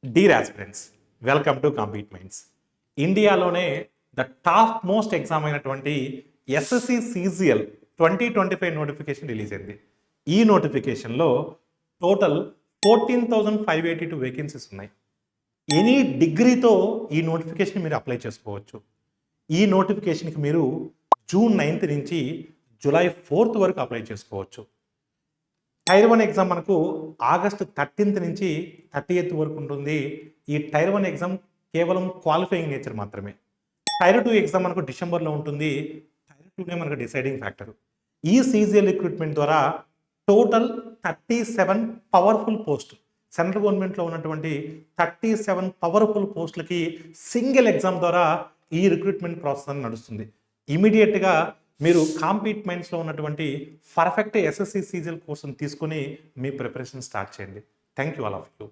Deere aspirants, welcome to compete minds. ఇండియాలోనే the top most exam అయినటువంటి SSC CGL 2025 notification release అయింది. ఈ నోటిఫికేషన్లో టోటల్ 14,582 వేకెన్సీస్ ఉన్నాయి. ఎనీ డిగ్రీతో ఈ నోటిఫికేషన్ మీరు అప్లై చేసుకోవచ్చు. ఈ నోటిఫికేషన్కి మీరు జూన్ 9th నుంచి జూలై 4th వరకు అప్లై చేసుకోవచ్చు. టైర్ 1 ఎగ్జామ్ మనకు ఆగస్టు 13th నుంచి 30th వరకు ఉంటుంది. ఈ టైర్ 1 ఎగ్జామ్ కేవలం క్వాలిఫైయింగ్ నేచర్ మాత్రమే. టైర్ 2 ఎగ్జామ్ మనకు డిసెంబర్లో ఉంటుంది. టైర్ 2నే మనకు డిసైడింగ్ ఫ్యాక్టర్. ఈ సీజీఎల్ రిక్రూట్మెంట్ ద్వారా టోటల్ 37 పవర్ఫుల్ పోస్ట్, సెంట్రల్ గవర్నమెంట్లో ఉన్నటువంటి 37 పవర్ఫుల్ పోస్టులకి సింగిల్ ఎగ్జామ్ ద్వారా ఈ రిక్రూట్మెంట్ ప్రాసెస్ అని నడుస్తుంది. ఇమీడియట్గా మీరు కాంపీట్ మైండ్స్లో ఉన్నటువంటి పర్ఫెక్ట్ ఎస్ఎస్సి సీజీఎల్ కోర్సును తీసుకొని మీ ప్రిపరేషన్ స్టార్ట్ చేయండి. Thank you all of you.